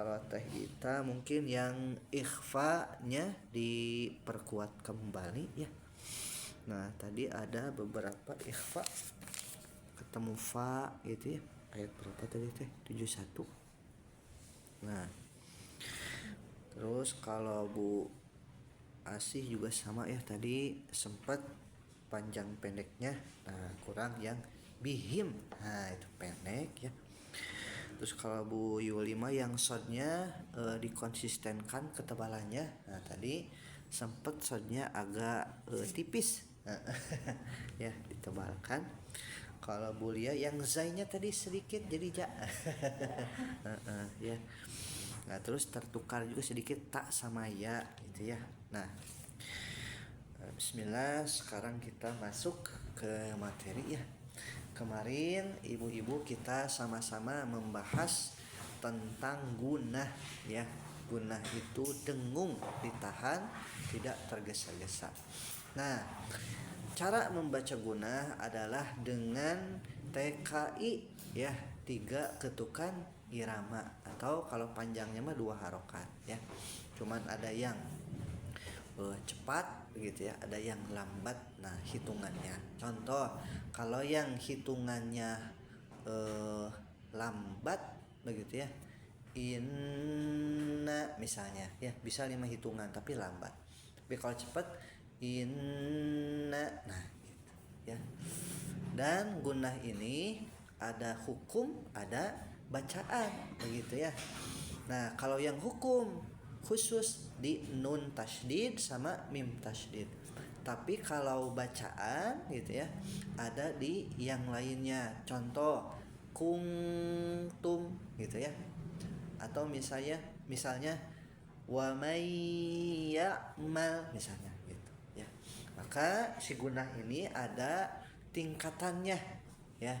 Kalau teh ita mungkin yang ikhfa-nya diperkuat kembali ya. Nah, tadi ada beberapa ikhfa ketemu fa gitu ya. Ayat berapa tadi teh? 71. Nah, terus kalau Bu Asih juga sama ya, tadi sempat panjang pendeknya. Nah, kurang yang bihim. Nah, itu pendek ya. Terus kalau Bu Yulima yang shotnya dikonsistenkan ketebalannya. Nah, tadi sempet shotnya agak tipis. Ya, ditebalkan. Kalau Bu Lia yang zainya tadi sedikit jadi ja. Ya. Nah, terus tertukar juga sedikit tak sama ya gitu ya. Nah, bismillah, sekarang kita masuk ke materi ya. Kemarin ibu-ibu kita sama-sama membahas tentang gunah ya. Gunah itu dengung, ditahan, tidak tergesa-gesa. Nah, cara membaca gunah adalah dengan TKI ya, 3 ketukan irama, atau kalau panjangnya mah 2 harokat ya. Cuman ada yang cepat begitu ya, ada yang lambat. Nah, hitungannya contoh, kalau yang hitungannya lambat begitu ya, inna misalnya ya, bisa 5 hitungan tapi lambat. Tapi kalau cepat inna, nah gitu ya. Dan gunah ini ada hukum, ada bacaan begitu ya. Nah, kalau yang hukum khusus di nun tasydid sama mim tasydid. Tapi kalau bacaan gitu ya, ada di yang lainnya. Contoh kuntum gitu ya. Atau misalnya wa may ya'mal misalnya gitu ya. Maka si gunah ini ada tingkatannya ya.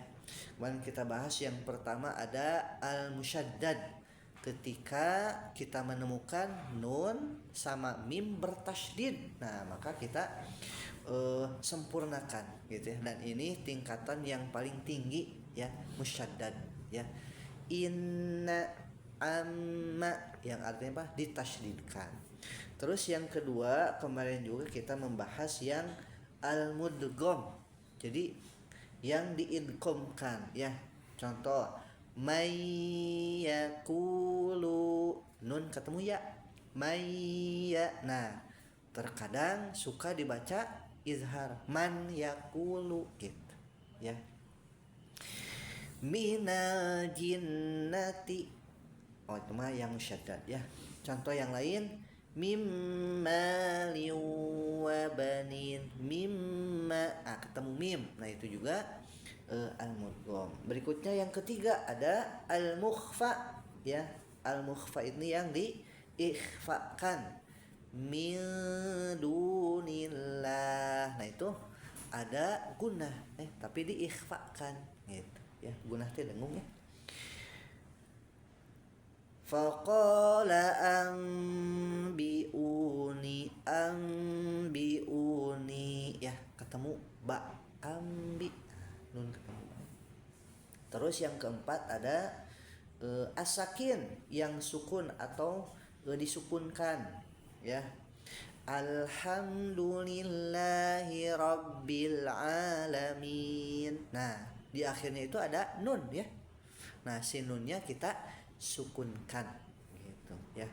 Kemarin kita bahas yang pertama ada al-musyaddad, ketika kita menemukan nun sama mim bertasydid. Nah, maka kita sempurnakan gitu ya. Dan ini tingkatan yang paling tinggi ya, musyaddad ya. Inna amma yang artinya apa? Ditasydidkan. Terus yang kedua, kemarin juga kita membahas yang al-mudgham. Jadi yang diidghamkan ya. Contoh mayyakulu, nun ketemu ya, mayya. Nah, terkadang suka dibaca izhar man yakulu gitu ya. Minal jinnati, oh itu mah yang musyaddad ya. Contoh yang lain mimma liwabanin, mimma, ketemu mim. Nah, itu juga al-mudgham. Berikutnya yang ketiga ada al-mukhfa ya. Al-mukhfa ini yang diikhfakan, min dunillah. Nah, itu ada gunah tapi diikhfakan gitu ya. Gunah teh dengung ya. Faqala ambiuni ya, ketemu ba, ambi, nun ketemu ba. Terus yang keempat ada asakin yang sukun atau disukunkan ya. Alhamdulillahi rabbil alamin. Nah, di akhirnya itu ada nun ya. Nah, si nunnya kita sukunkan gitu ya.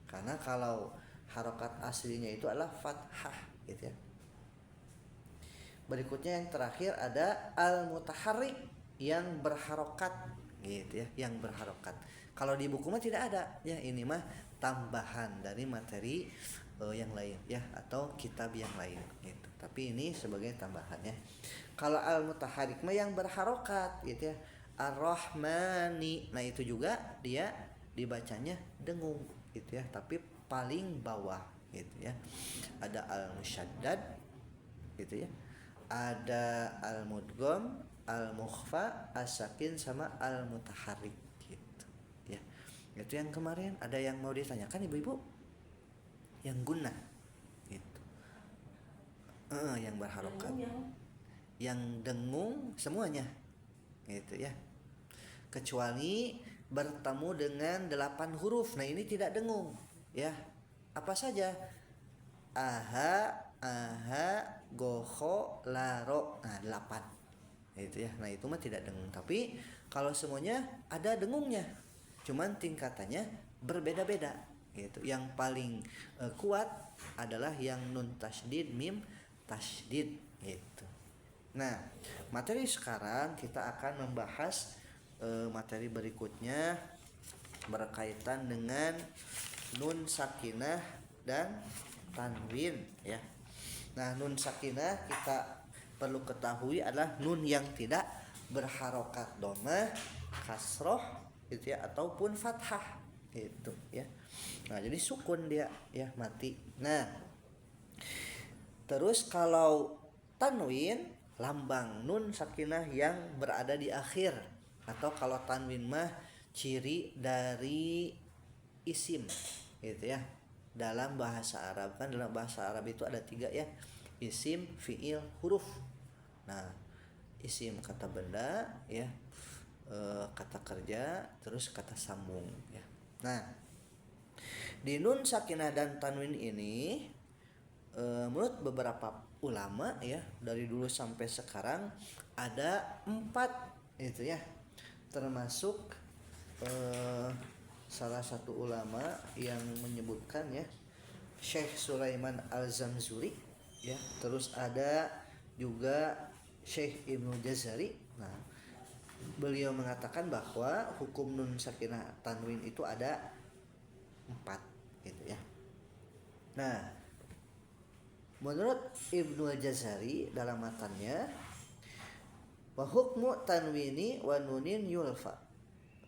Karena kalau harokat aslinya itu adalah fathah gitu ya. Berikutnya yang terakhir ada al-mutaharrik yang berharokat gitu ya, yang berharokat. Kalau di buku mah tidak ada ya, ini mah tambahan dari materi yang lain ya, atau kitab yang lain gitu. Tapi ini sebagai tambahannya. Kalau al-mutaharrik mah yang berharokat gitu ya, ar-rahmani. Nah, itu juga dia dibacanya dengung gitu ya, tapi paling bawah gitu ya. Ada al-musyaddad gitu ya, ada al-mudgham, al-mukhfa, as-sakin sama al-mutaharrik gitu ya. Itu yang kemarin. Ada yang mau ditanyakan ibu-ibu? Yang gunah gitu. Yang berharokat, yang dengung semuanya gitu ya. Kecuali bertemu dengan 8 huruf. Nah, ini tidak dengung ya. Apa saja? Aha, goho, laro. Nah, 8. Itu ya. Nah, itu mah tidak dengung. Tapi kalau semuanya ada dengungnya. Cuman tingkatannya berbeda-beda gitu. Yang paling kuat adalah yang nun tasydid, mim tasydid gitu. Nah, materi sekarang kita akan membahas materi berikutnya berkaitan dengan nun sakinah dan tanwin ya. Nah, nun sakinah kita perlu ketahui adalah nun yang tidak berharokat dhammah, kasroh gitu ya, ataupun fathah gitu ya. Nah, jadi sukun dia ya, mati. Nah, terus kalau tanwin, lambang nun sakinah yang berada di akhir, atau kalau tanwin mah ciri dari isim gitu ya. Dalam bahasa Arab kan, dalam bahasa Arab itu ada 3 ya, isim, fiil, huruf. Nah, isim kata benda ya, kata kerja, terus kata sambung ya. Nah, di nun sakinah dan tanwin ini menurut beberapa ulama ya, dari dulu sampai sekarang ada 4 itu ya, termasuk salah satu ulama yang menyebutkan ya, Syekh Sulaiman Al-Zamzuri ya, terus ada juga Syekh Ibnu Jazari. Nah, beliau mengatakan bahwa hukum nun sakinah tanwin itu ada 4 gitu ya. Nah, menurut Ibnu Jazari dalam matannya, wa hukmu tanwini wa nunin yulfa,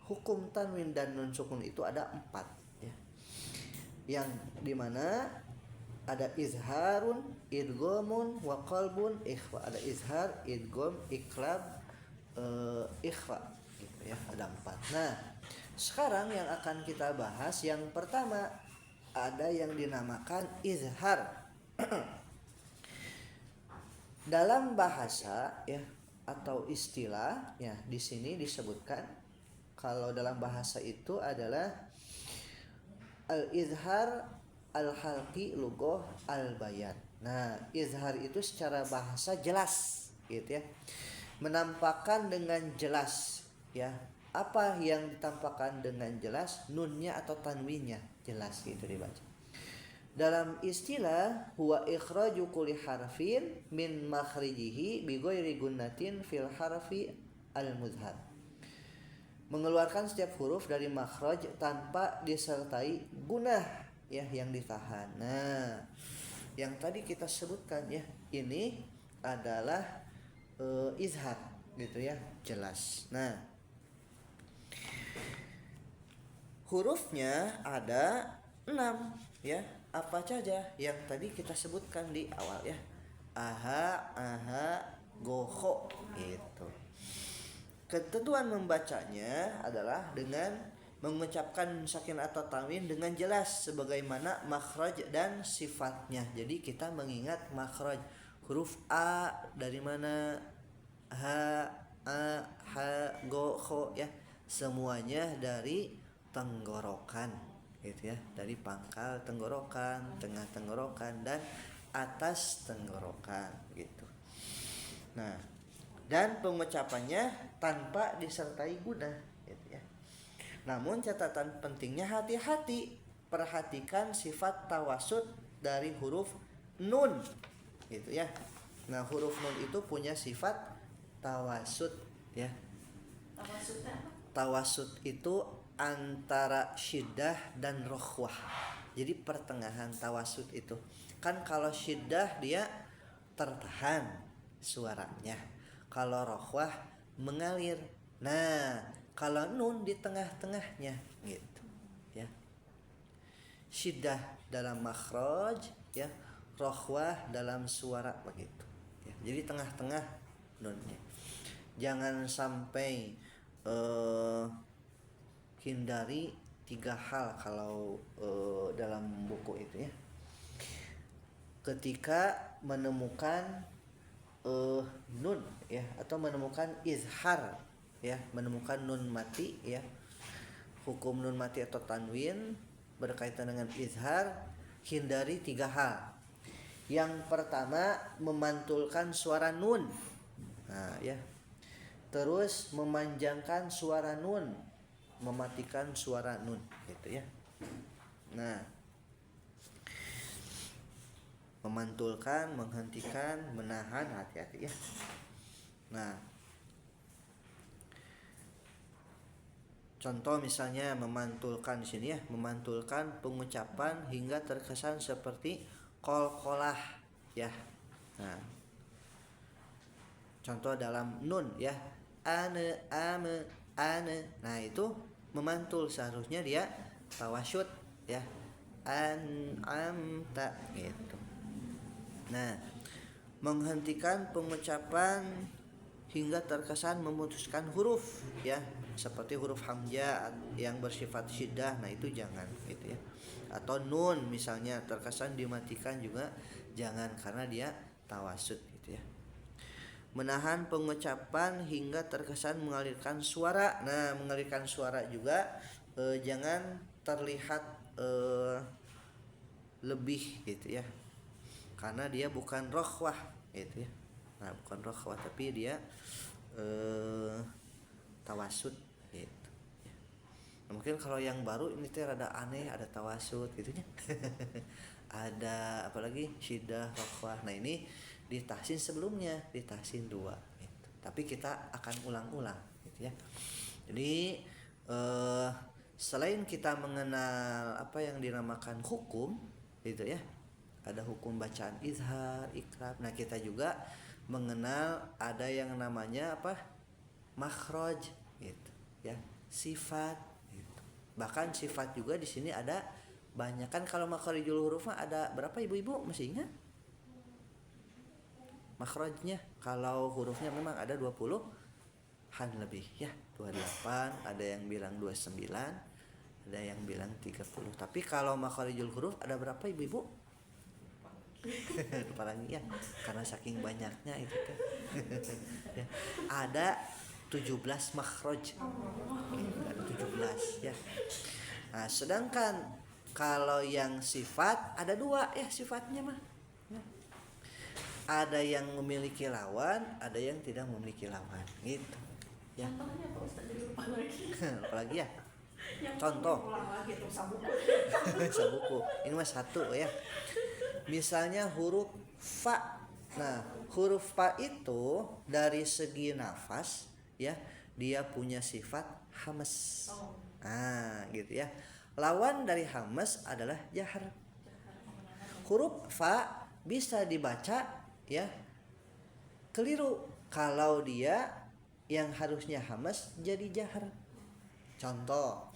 hukum tanwin dan nun sukun itu ada 4 ya, yang dimana ada izharun, idghamun, wa qalbun, ikhfa. Ada izhar, idgham, iklab, ikhfa gitu ya, ada 4. Nah, sekarang yang akan kita bahas yang pertama ada yang dinamakan izhar. Dalam bahasa ya, atau istilah ya, di sini disebutkan kalau dalam bahasa itu adalah al-izhar al-halqi lughah al-bayan. Nah, izhar itu secara bahasa jelas gitu ya, menampakkan dengan jelas ya. Apa yang ditampakkan dengan jelas? Nunnya atau tanwinnya jelas gitu dibaca. Dalam istilah huwa ikhraju kulli harfin min makhrijihi bi ghairi gunnatin fil harfi al-muzhar, mengeluarkan setiap huruf dari makhraj tanpa disertai gunah ya, yang ditahan. Nah, yang tadi kita sebutkan ya, ini adalah izhar gitu ya, jelas. Nah, hurufnya ada 6 ya. Apa saja yang tadi kita sebutkan di awal ya. Aha, goho gitu. Ketentuan membacanya adalah dengan mengucapkan sakin atau tanwin dengan jelas sebagaimana makhraj dan sifatnya. Jadi kita mengingat makhraj. Huruf A dari mana? Ha, a, ha, go, kho ya. Semuanya dari tenggorokan gitu ya. Dari pangkal tenggorokan, tengah tenggorokan, dan atas tenggorokan gitu. Nah, dan pengucapannya tanpa disertai gunah gitu ya. Namun catatan pentingnya, hati-hati perhatikan sifat tawasud dari huruf nun gitu ya. Nah, huruf nun itu punya sifat tawasud ya. Tawasud itu antara syiddah dan rokhwah. Jadi pertengahan tawasud itu. Kan kalau syiddah dia tertahan suaranya, kalau rokhwah mengalir. Nah, kalau nun di tengah-tengahnya gitu ya. Syiddah dalam makhraj ya, rokhwah dalam suara begitu ya. Jadi tengah-tengah nunnya. Jangan sampai hindari 3 hal kalau dalam buku itu ya. Ketika menemukan nun ya, atau menemukan izhar ya, menemukan nun mati ya, hukum nun mati atau tanwin berkaitan dengan izhar, hindari 3 hal. Yang pertama, memantulkan suara nun. Nah, ya. Terus memanjangkan suara nun, mematikan suara nun, gitu ya. Nah, memantulkan, menghentikan, menahan, hati-hati ya. Nah, contoh misalnya memantulkan di sini ya, memantulkan pengucapan hingga terkesan seperti qalqalah ya. Nah, contoh dalam nun ya, ane, ame, ane. Nah, itu memantul, seharusnya dia tawasyud ya. An'amta gitu. Nah, menghentikan pengucapan hingga terkesan memutuskan huruf ya, seperti huruf hamzah yang bersifat syiddah. Nah, itu jangan gitu ya. Atau nun misalnya terkesan dimatikan juga jangan, karena dia tawassut gitu ya. Menahan pengucapan hingga terkesan mengalirkan suara. Nah, mengalirkan suara juga jangan terlihat lebih gitu ya, karena dia bukan rokhwah gitu ya. Nah, bukan rokhwah tapi dia tawassut gitu ya. Nah, mungkin kalau yang baru ini teh rada aneh, ada tawassut gitunya. Ada apalagi syiddah, rokhwah. Nah, ini di tahsin sebelumnya, di tahsin 2 gitu. Tapi kita akan ulang-ulang gitu ya. Jadi selain kita mengenal apa yang dinamakan hukum gitu ya, ada hukum bacaan izhar, ikrab. Nah, kita juga mengenal ada yang namanya apa, makhraj gitu ya, sifat gitu. Bahkan sifat juga di sini ada banyak kan. Kalau makhrijul huruf ada berapa ibu-ibu, masih ingat makhrajnya? Kalau hurufnya memang ada 20-an lebih ya, 28, ada yang bilang 29, ada yang bilang 30. Tapi kalau makhrijul huruf ada berapa ibu-ibu? Lupa lagi ya, karena saking banyaknya itu kan. Ya, ada 17 makhraj. Ada 17 ya. Nah, sedangkan kalau yang sifat ada 2 ya sifatnya mah. Ya. Ada yang memiliki lawan, ada yang tidak memiliki lawan gitu. Ya. Contohnya Pak Ustaz, jadi lupa lagi. Lupa lagi ya. Contoh. Sabuku. Ini mah satu ya. Misalnya huruf fa. Nah, huruf fa itu dari segi nafas ya, dia punya sifat hamas. Nah, gitu ya. Lawan dari hamas adalah jahar. Huruf fa bisa dibaca ya keliru kalau dia yang harusnya hamas jadi jahar. Contoh,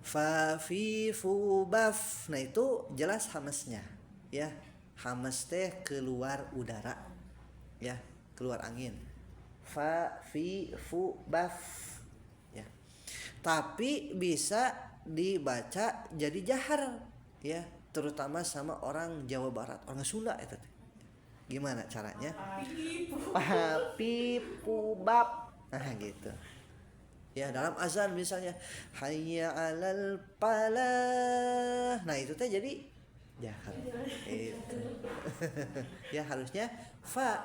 fa fi fu baf. Nah, itu jelas hamasnya ya. Hamas teh keluar udara ya, keluar angin. Fa fi fu baf ya. Tapi bisa dibaca jadi jahar ya, terutama sama orang Jawa Barat, orang Sunda itu. Gimana caranya? Papi pu bab. Nah, gitu. Ya, dalam azan misalnya hayya 'alal falah. Nah, itu teh jadi jahar. Itu. Ya, harusnya fa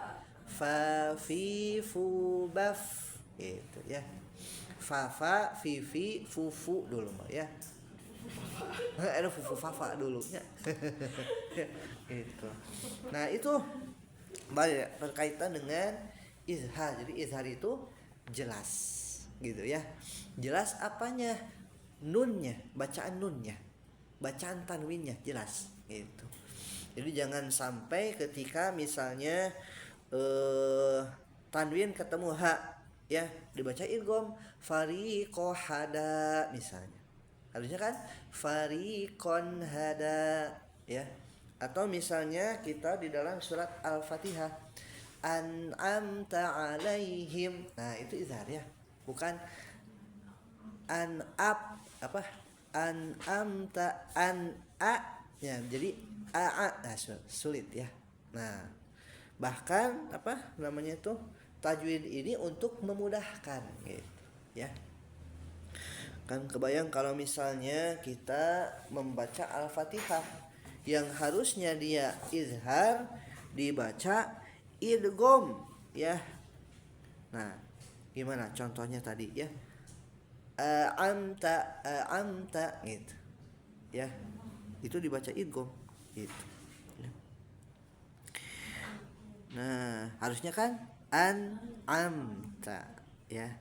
fi fu baf gitu ya. Fa fi fu dulu mah ya. Ada fu fa dulu ya. Itu. Nah, itu berkaitan dengan izhar. Jadi izhar itu jelas gitu ya. Jelas apanya? Nunnya, bacaan nunnya, bacaan tanwinnya jelas gitu. Jadi jangan sampai ketika misalnya tanwin ketemu ha ya, dibaca idgham fariqo hada misalnya. Harusnya kan fariqon hada ya. Atau misalnya kita di dalam surat Al-Fatihah an'amta 'alaihim. Nah, itu izhar ya. Bukan an'amta an'a ya, jadi a. Nah, sulit ya. Nah, bahkan apa namanya itu, tajwid ini untuk memudahkan gitu ya. Kan kebayang kalau misalnya kita membaca Al-Fatihah yang harusnya dia izhar dibaca idgham ya. Nah, gimana contohnya tadi ya? Amta gitu. Ya. Itu dibaca idgham gitu. Nah, harusnya kan amta ya.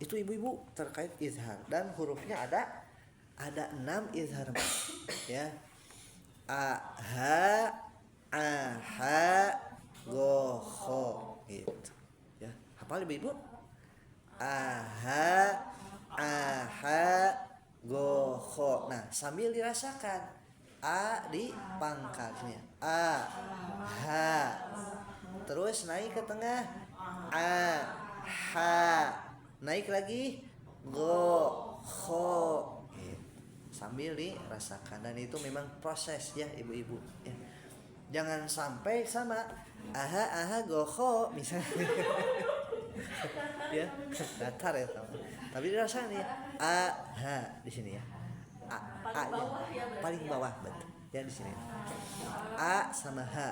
Itu ibu-ibu terkait izhar dan hurufnya ada 6 izhar ya. A ha go ho gitu ya. Hafal ibu-ibu? A ha go ho. Nah, sambil dirasakan a di pangkatnya a ha, terus naik ke tengah a ha, naik lagi go ho gitu. Sambil dirasakan dan itu memang proses ya ibu-ibu ya. Jangan sampai sama aha go ho misalnya ya datar ya teman. Tapi dirasakan ya aha di sini ya a paling bawah betul ya di sini a sama h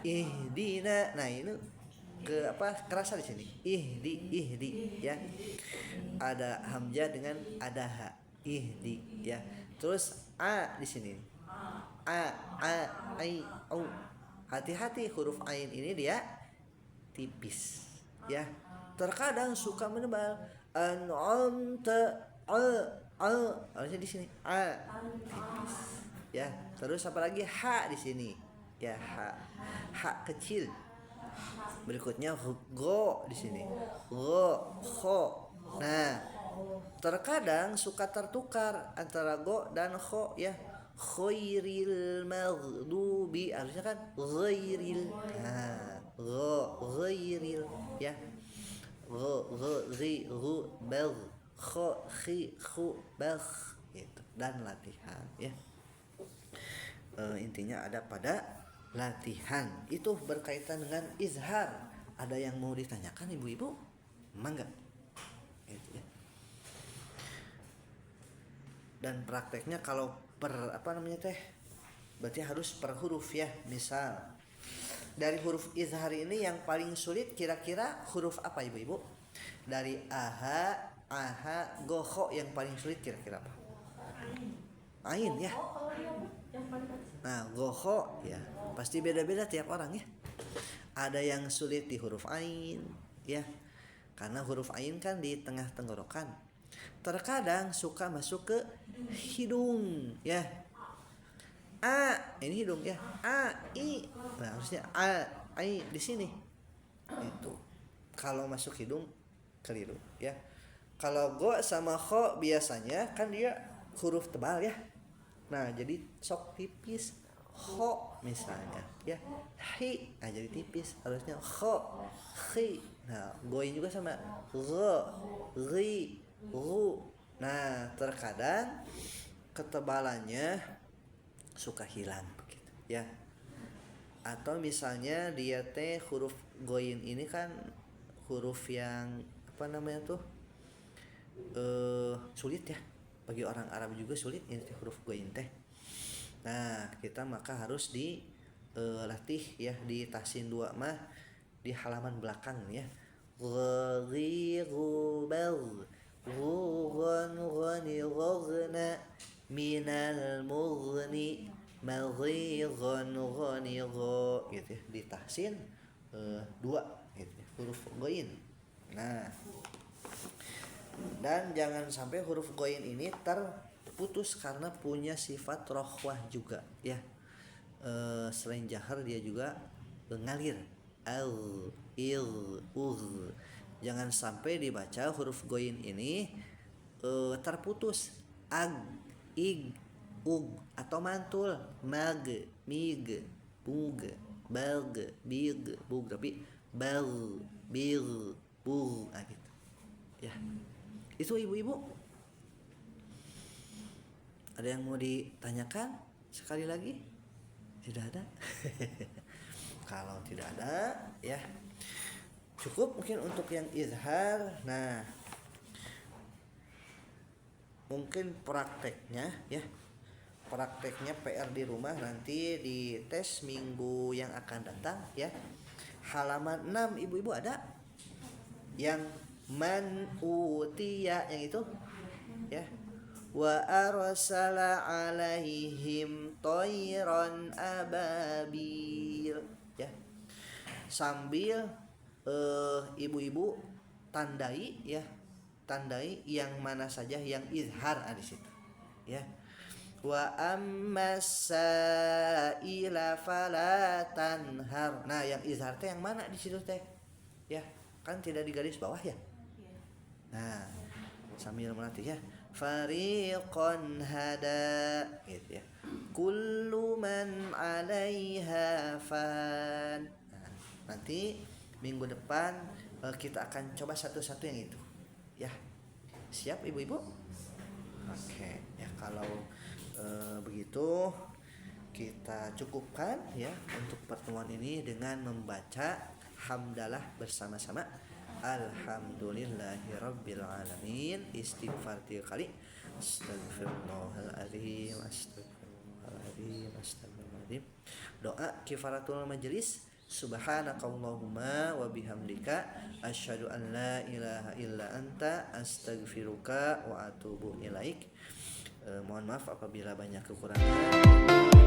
ihdina. Nah ini ke apa kerasa di sini ihdi ya, ada hamzah dengan ada h ihdi ya. Terus a di sini ai au. Hati-hati huruf ain ini dia tipis ya, terkadang suka menebal an'amta harusnya di sini a tipis ya. Terus apa lagi ha di sini ya, ha kecil. Berikutnya go di sini go ho. Nah, terkadang suka tertukar antara go dan ho ya. Khairil maghdubi harusnya kan ghairil. Nah, ghairil ya. Ghu bal kho khi khu bal gitu. Dan latihan ya. Intinya ada pada latihan. Itu berkaitan dengan izhar. Ada yang mau ditanyakan ibu-ibu? Mangga. Gitu ya. Dan prakteknya kalau berarti harus per huruf ya. Misal dari huruf izhar ini yang paling sulit kira-kira huruf apa ibu-ibu? Dari aha goho yang paling sulit kira-kira apa? Ain ya. Nah, goho ya pasti beda-beda tiap orang ya. Ada yang sulit di huruf ain ya, karena huruf ain kan di tengah tenggorokan. Terkadang suka masuk ke hidung ya. A ini hidung ya. A I. Nah, harusnya a I di sini. Itu. Kalau masuk hidung keliru ya. Kalau go sama kho biasanya kan dia huruf tebal ya. Nah, jadi sok tipis kho misalnya ya. Hi, nah jadi tipis harusnya kho khi. Nah, goin juga sama gho ri ru. Nah, terkadang ketebalannya suka hilang begitu ya. Atau misalnya dia teh huruf goin ini kan huruf yang apa namanya tuh sulit ya, bagi orang Arab juga sulit ini huruf goin teh. Nah, kita maka harus dilatih ya di tahsin 2 mah di halaman belakang ya. Ghirubal ghurun ghani ghurna minal mughni maghighun ghani gho gitu ya, di tahsin 2 gitu ya, huruf goin. Nah, dan jangan sampai huruf goin ini terputus karena punya sifat rokhwah juga ya. Selain jahar dia juga ngalir al il ur. Jangan sampai dibaca huruf goin ini terputus ag ig ug atau mantul mag mig bug bag big bug, tapi bal bil bu gitu ya. Itu ibu-ibu, ada yang mau ditanyakan sekali lagi? Tidak ada. Kalau tidak ada ya Cukup mungkin untuk yang izhar. Nah, mungkin prakteknya ya. Prakteknya PR di rumah nanti di tes minggu yang akan datang ya. Halaman 6 ibu-ibu ada? Yang man utiya yang itu ya. Wa arsala alaihim tayran ababil ya. Sambil ibu-ibu tandai ya, tandai yang mana saja yang izhar di situ ya. Wa ammasaila fala tanhar. Nah, yang izhar teh yang mana di situ teh ya, kan tidak di garis bawah ya. Nah, sambil melatih ya, fariqan hada gitu ya, kullu man 'alaiha fan. Nah, nanti minggu depan kita akan coba satu-satu yang itu ya. Siap ibu-ibu? Oke ya, kalau begitu kita cukupkan ya untuk pertemuan ini dengan membaca hamdalah bersama-sama. Alhamdulillahirabbil alamin. Istighfar 3 kali. Astagfirullahaladzim, astagfirullahaladzim, astagfirullahaladzim. Doa kifaratul majelis. Subhanakallahumma wa bihamdika asyhadu an la ilaha illa anta astaghfiruka wa atubu ilaik. Mohon maaf apabila banyak kekurangan.